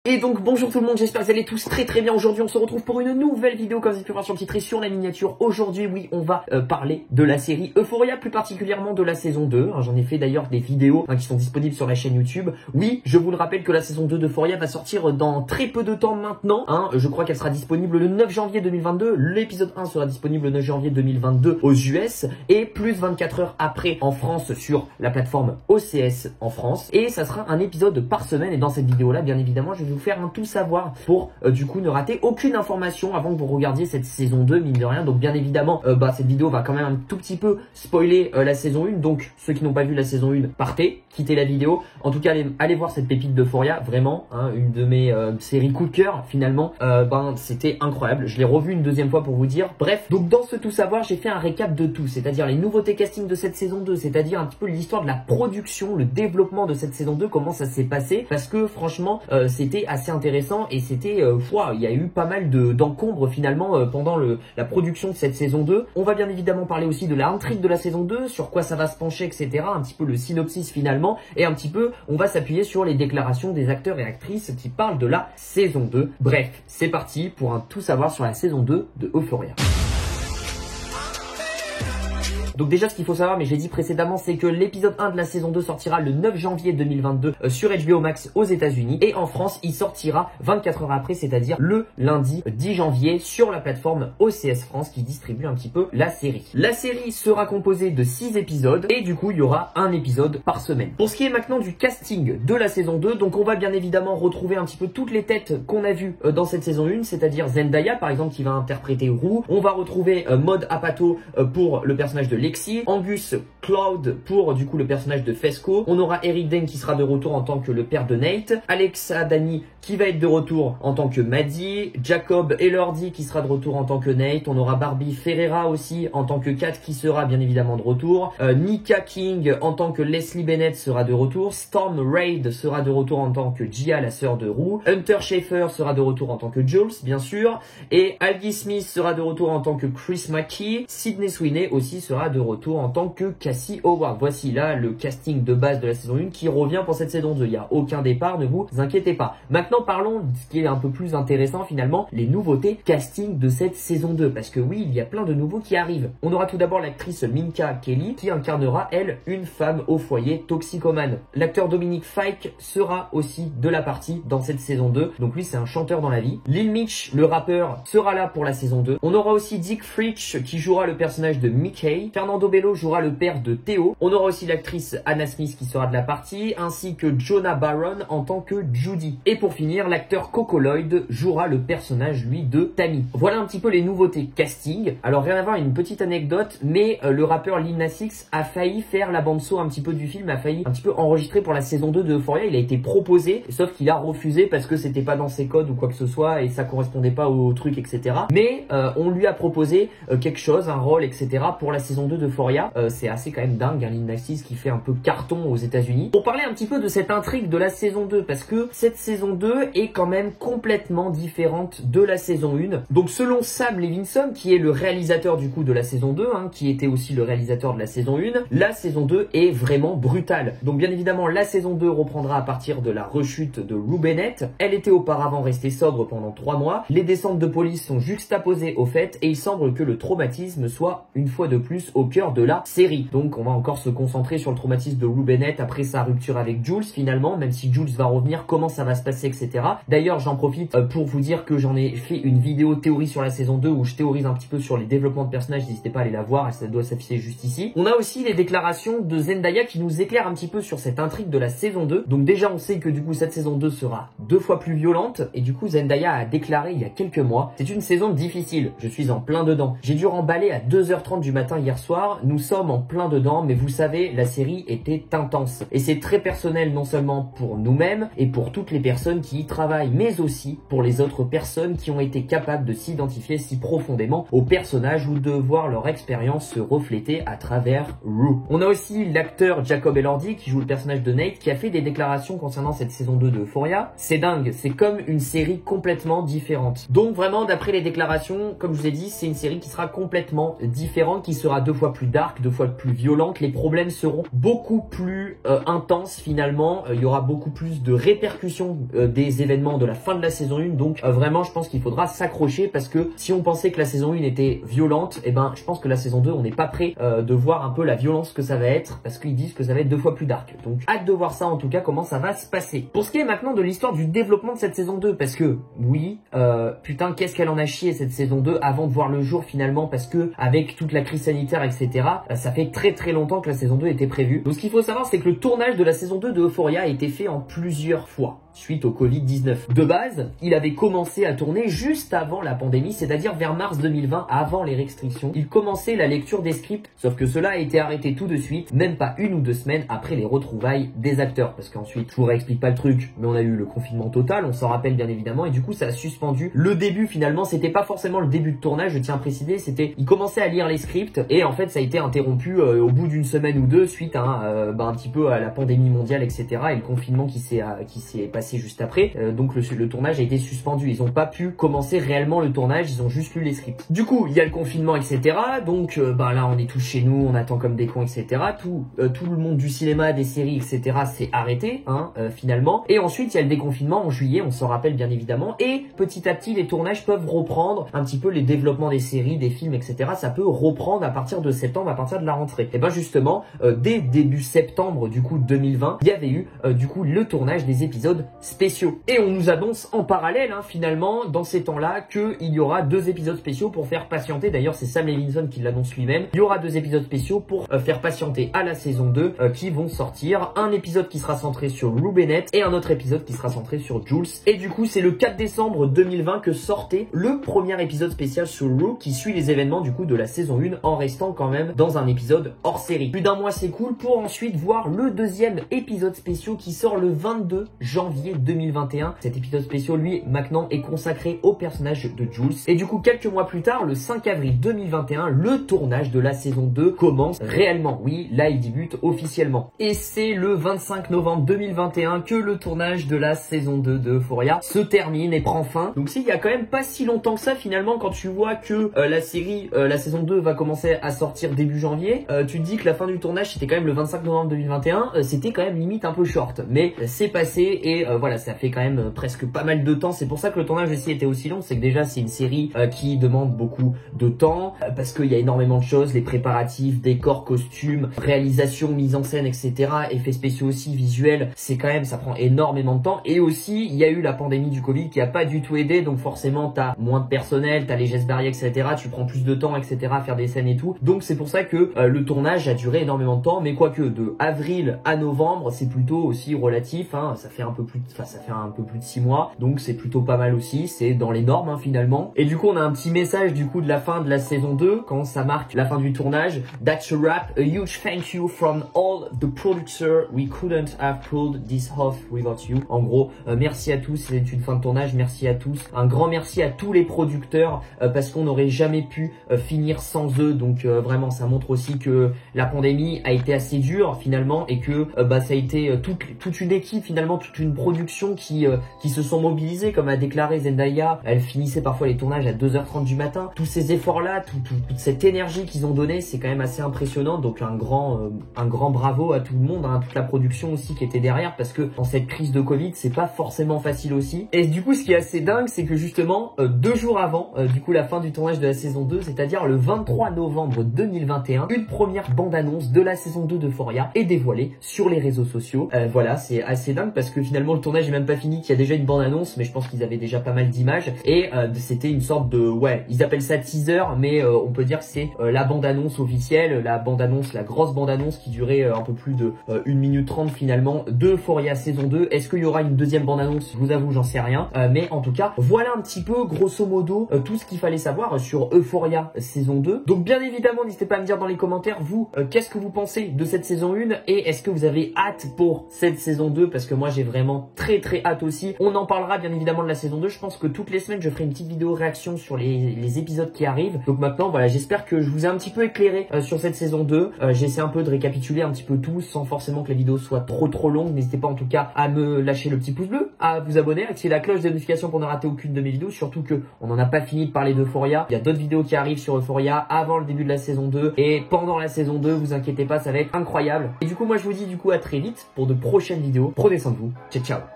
Et donc bonjour tout le monde, j'espère que vous allez tous très bien. Aujourd'hui on se retrouve pour une nouvelle vidéo comme vous avez pu voir sur le titre et sur la miniature. Aujourd'hui oui on va parler de la série Euphoria, plus particulièrement de la saison 2. J'en ai fait d'ailleurs des vidéos qui sont disponibles sur la chaîne YouTube. Oui, je vous le rappelle que la saison 2 d'Euphoria va sortir dans très peu de temps maintenant. Je crois qu'elle sera disponible le 9 janvier 2022. L'épisode 1 sera disponible le 9 janvier 2022 aux US et plus 24 heures après en France sur la plateforme OCS en France. Et ça sera un épisode par semaine et dans cette vidéo là bien évidemment je vais vous faire un tout savoir pour du coup ne rater aucune information avant que vous regardiez cette saison 2 mine de rien. Donc bien évidemment cette vidéo va quand même un tout petit peu spoiler la saison 1. Donc ceux qui n'ont pas vu la saison 1 partez, quittez la vidéo. En tout cas allez voir cette pépite d'Euphoria, vraiment une de mes séries coup de cœur finalement. C'était incroyable, je l'ai revu une deuxième fois pour vous dire. Bref, donc dans ce tout savoir j'ai fait un récap de tout, c'est-à-dire les nouveautés casting de cette saison 2, c'est-à-dire un petit peu l'histoire de la production, le développement de cette saison 2, comment ça s'est passé, parce que franchement c'était assez intéressant et c'était il y a eu pas mal d'encombres finalement pendant la production de cette saison 2. On va bien évidemment parler aussi de l'intrigue de la saison 2, sur quoi ça va se pencher, etc. Un petit peu le synopsis finalement, et un petit peu on va s'appuyer sur les déclarations des acteurs et actrices qui parlent de la saison 2. Bref, c'est parti pour un tout savoir sur la saison 2 de Euphoria. Donc déjà ce qu'il faut savoir, mais j'ai dit précédemment, c'est que l'épisode 1 de la saison 2 sortira le 9 janvier 2022 sur HBO Max aux États-Unis et en France il sortira 24 heures après, c'est-à-dire le lundi 10 janvier sur la plateforme OCS France qui distribue un petit peu la série. La série sera composée de 6 épisodes et du coup il y aura un épisode par semaine. Pour ce qui est maintenant du casting de la saison 2, donc on va bien évidemment retrouver un petit peu toutes les têtes qu'on a vues dans cette saison 1, c'est-à-dire Zendaya par exemple qui va interpréter Rue. On va retrouver Maud Apatow pour le personnage de Lexi, Angus Cloud pour du coup le personnage de Fesco. On aura Eric Dane qui sera de retour en tant que le père de Nate, Alexa Dani qui va être de retour en tant que Maddie, Jacob Elordi qui sera de retour en tant que Nate. On aura Barbie Ferreira aussi en tant que Kat qui sera bien évidemment de retour. Nika King en tant que Leslie Bennett sera de retour. Storm Reid sera de retour en tant que Gia, la sœur de Rue. Hunter Schafer sera de retour en tant que Jules bien sûr. Et Algie Smith sera de retour en tant que Chris McKee. Sydney Sweeney aussi sera de retour en tant que Cassie Howard. Voici là le casting de base de la saison 1 qui revient pour cette saison 2. Il n'y a aucun départ, ne vous inquiétez pas. Maintenant parlons de ce qui est un peu plus intéressant finalement, les nouveautés casting de cette saison 2. Parce que oui, il y a plein de nouveaux qui arrivent. On aura tout d'abord l'actrice Minka Kelly qui incarnera elle une femme au foyer toxicomane. L'acteur Dominic Fike sera aussi de la partie dans cette saison 2. Donc lui c'est un chanteur dans la vie. Lil Mitch, le rappeur, sera là pour la saison 2. On aura aussi Dick Fritsch qui jouera le personnage de Mickey. Fernando Bello jouera le père de Théo. On aura aussi l'actrice Anna Smith qui sera de la partie, ainsi que Jonah Baron en tant que Judy. Et pour finir, l'acteur Coco Lloyd jouera le personnage, lui, de Tammy. Voilà un petit peu les nouveautés casting. Alors rien à voir, une petite anecdote, mais le rappeur Lil Nas X a failli faire la bande-son un petit peu du film, a failli un petit peu enregistrer pour la saison 2 de Euphoria. Il a été proposé, sauf qu'il a refusé parce que c'était pas dans ses codes ou quoi que ce soit et ça correspondait pas au truc, etc. Mais on lui a proposé quelque chose, un rôle, etc. pour la saison 2 d'Euphoria. C'est assez quand même dingue, Lil Nas X qui fait un peu carton aux États-Unis. Pour parler un petit peu de cette intrigue de la saison 2, parce que cette saison 2 est quand même complètement différente de la saison 1. Donc selon Sam Levinson, qui est le réalisateur du coup de la saison 2, qui était aussi le réalisateur de la saison 1, la saison 2 est vraiment brutale. Donc bien évidemment, la saison 2 reprendra à partir de la rechute de Rue Bennett. Elle était auparavant restée sobre pendant 3 mois. Les descentes de police sont juxtaposées au fait et il semble que le traumatisme soit une fois de plus au cœur de la série. Donc on va encore se concentrer sur le traumatisme de Rue Bennett après sa rupture avec Jules finalement, même si Jules va revenir, comment ça va se passer, etc. D'ailleurs j'en profite pour vous dire que j'en ai fait une vidéo théorie sur la saison 2 où je théorise un petit peu sur les développements de personnages, n'hésitez pas à aller la voir, ça doit s'afficher juste ici. On a aussi les déclarations de Zendaya qui nous éclairent un petit peu sur cette intrigue de la saison 2. Donc déjà on sait que du coup cette saison 2 sera 2 fois plus violente et du coup Zendaya a déclaré il y a quelques mois: c'est une saison difficile, je suis en plein dedans. J'ai dû remballer à 2h30 du matin hier soir, nous sommes en plein dedans, mais vous savez, la série était intense. Et c'est très personnel non seulement pour nous-mêmes et pour toutes les personnes qui y travaillent, mais aussi pour les autres personnes qui ont été capables de s'identifier si profondément aux personnages ou de voir leur expérience se refléter à travers Rue. On a aussi l'acteur Jacob Elordi qui joue le personnage de Nate qui a fait des déclarations concernant cette saison 2 de Euphoria. C'est dingue, c'est comme une série complètement différente. Donc vraiment, d'après les déclarations, comme je vous ai dit, c'est une série qui sera complètement différente, qui sera 2 fois plus dark, 2 fois plus violente. Les problèmes seront beaucoup plus intenses finalement. Il y aura beaucoup plus de répercussions des événements de la fin de la saison 1. Donc vraiment, je pense qu'il faudra s'accrocher parce que si on pensait que la saison 1 était violente, eh ben je pense que la saison 2, on n'est pas prêt de voir un peu la violence que ça va être parce qu'ils disent que ça va être 2 fois plus dark. Donc hâte de voir ça en tout cas, comment ça va se passer. Pour ce qui est maintenant de l'histoire du développement de cette saison 2, parce que oui, putain, qu'est-ce qu'elle en a chié cette saison 2 avant de voir le jour finalement, parce que avec toute la crise sanitaire, etc., ça fait très longtemps que la saison 2 était prévue. Donc ce qu'il faut savoir, c'est que le tournage de la saison 2 de Euphoria a été fait en plusieurs fois suite au Covid-19. De base, il avait commencé à tourner juste avant la pandémie, c'est-à-dire vers mars 2020, avant les restrictions. Il commençait la lecture des scripts, sauf que cela a été arrêté tout de suite, même pas 1 ou 2 semaines après les retrouvailles des acteurs. Parce qu'ensuite, je vous réexplique pas le truc, mais on a eu le confinement total, on s'en rappelle bien évidemment, et du coup ça a suspendu le début finalement. C'était pas forcément le début de tournage, je tiens à préciser, c'était, il commençait à lire les scripts, et en fait ça a été interrompu au bout d'1 semaine ou 2 suite à un petit peu à la pandémie mondiale, etc., et le confinement qui s'est passé juste après. Donc le tournage a été suspendu. Ils ont pas pu commencer réellement le tournage, ils ont juste lu les scripts. Du coup, il y a le confinement, etc. Donc là, on est tous chez nous, on attend comme des cons, etc. Tout le monde du cinéma, des séries, etc. s'est arrêté, finalement. Et ensuite, il y a le déconfinement en juillet, on s'en rappelle bien évidemment. Et petit à petit, les tournages peuvent reprendre un petit peu, les développements des séries, des films, etc. Ça peut reprendre à partir de septembre, à partir de la rentrée. Et ben justement, dès début septembre, du coup 2020, il y avait eu du coup le tournage des épisodes spéciaux. Et on nous annonce en parallèle, finalement, dans ces temps-là, qu'il y aura 2 épisodes spéciaux pour faire patienter. D'ailleurs, c'est Sam Levinson qui l'annonce lui-même. Il y aura 2 épisodes spéciaux pour faire patienter à la saison 2 qui vont sortir. Un épisode qui sera centré sur Rue Bennett et un autre épisode qui sera centré sur Jules. Et du coup, c'est le 4 décembre 2020 que sortait le premier épisode spécial sur Rue qui suit les événements du coup de la saison 1 en restant quand même dans un épisode hors série. Plus d'1 mois, c'est cool, pour ensuite voir le 2e épisode spécial qui sort le 22 janvier 2021. Cet épisode spécial, lui, maintenant est consacré au personnage de Jules. Et du coup, quelques mois plus tard, le 5 avril 2021, le tournage de la saison 2 commence réellement. Oui, là, il débute officiellement. Et c'est le 25 novembre 2021 que le tournage de la saison 2 de Euphoria se termine et prend fin. Donc il y a quand même pas si longtemps que ça, finalement, quand tu vois que la série, la saison 2 va commencer à sortir début janvier, tu te dis que la fin du tournage, c'était quand même le 25 novembre 2021, c'était quand même limite un peu short. Mais c'est passé et voilà, ça fait quand même presque pas mal de temps. C'est pour ça que le tournage aussi était aussi long. C'est que déjà c'est une série qui demande beaucoup de temps parce qu'il y a énormément de choses, les préparatifs, décors, costumes, réalisation, mise en scène, etc. Effets spéciaux aussi, visuels. C'est quand même, ça prend énormément de temps. Et aussi il y a eu la pandémie du Covid qui a pas du tout aidé. Donc forcément t'as moins de personnel, t'as les gestes barrières, etc. Tu prends plus de temps, etc. à faire des scènes et tout. Donc c'est pour ça que le tournage a duré énormément de temps. Mais quoique de avril à novembre, c'est plutôt aussi relatif. Ça fait un peu plus, ça fait un peu plus de 6 mois, donc c'est plutôt pas mal aussi, c'est dans les normes finalement. Et du coup on a un petit message du coup de la fin de la saison 2 quand ça marque la fin du tournage. That's a wrap, a huge thank you from all the producers, we couldn't have pulled this off without you. En gros, merci à tous, c'est une fin de tournage, merci à tous, un grand merci à tous les producteurs parce qu'on n'aurait jamais pu finir sans eux. Donc vraiment ça montre aussi que la pandémie a été assez dure finalement et que ça a été toute une équipe finalement, toute une production qui se sont mobilisés, comme a déclaré Zendaya. Elle finissait parfois les tournages à 2h30 du matin. Tous ces efforts-là, toute cette énergie qu'ils ont donnée, c'est quand même assez impressionnant. Donc un grand bravo à tout le monde, toute la production aussi qui était derrière, parce que dans cette crise de Covid, c'est pas forcément facile aussi. Et du coup, ce qui est assez dingue, c'est que justement, 2 jours avant, du coup, la fin du tournage de la saison 2, c'est-à-dire le 23 novembre 2021, une première bande-annonce de la saison 2 d'Euphoria est dévoilée sur les réseaux sociaux. Voilà, c'est assez dingue parce que finalement, le tournage est même pas fini, qu'il y a déjà une bande-annonce, mais je pense qu'ils avaient déjà pas mal d'images. Et c'était une sorte de, ils appellent ça teaser, mais on peut dire que c'est la bande-annonce officielle, la grosse bande-annonce qui durait un peu plus de 1 minute 30 finalement, de Euphoria saison 2. Est-ce qu'il y aura une deuxième bande-annonce? Je vous avoue, j'en sais rien. Mais en tout cas, voilà un petit peu, grosso modo, tout ce qu'il fallait savoir sur Euphoria saison 2. Donc bien évidemment, n'hésitez pas à me dire dans les commentaires, vous, qu'est-ce que vous pensez de cette saison 1 et est-ce que vous avez hâte pour cette saison 2? Parce que moi, j'ai vraiment très hâte aussi. On en parlera bien évidemment de la saison 2. Je pense que toutes les semaines je ferai une petite vidéo réaction sur les épisodes qui arrivent. Donc maintenant voilà, j'espère que je vous ai un petit peu éclairé sur cette saison 2. J'essaie un peu de récapituler un petit peu tout sans forcément que la vidéo soit trop longue. N'hésitez pas en tout cas à me lâcher le petit pouce bleu, à vous abonner, à activer la cloche de notification pour ne rater aucune de mes vidéos. Surtout que on n'en a pas fini de parler d'Euphoria. Il y a d'autres vidéos qui arrivent sur Euphoria avant le début de la saison 2 et pendant la saison 2. Vous inquiétez pas, ça va être incroyable. Et du coup moi je vous dis à très vite pour de prochaines vidéos. Prenez soin de vous. Ciao ciao.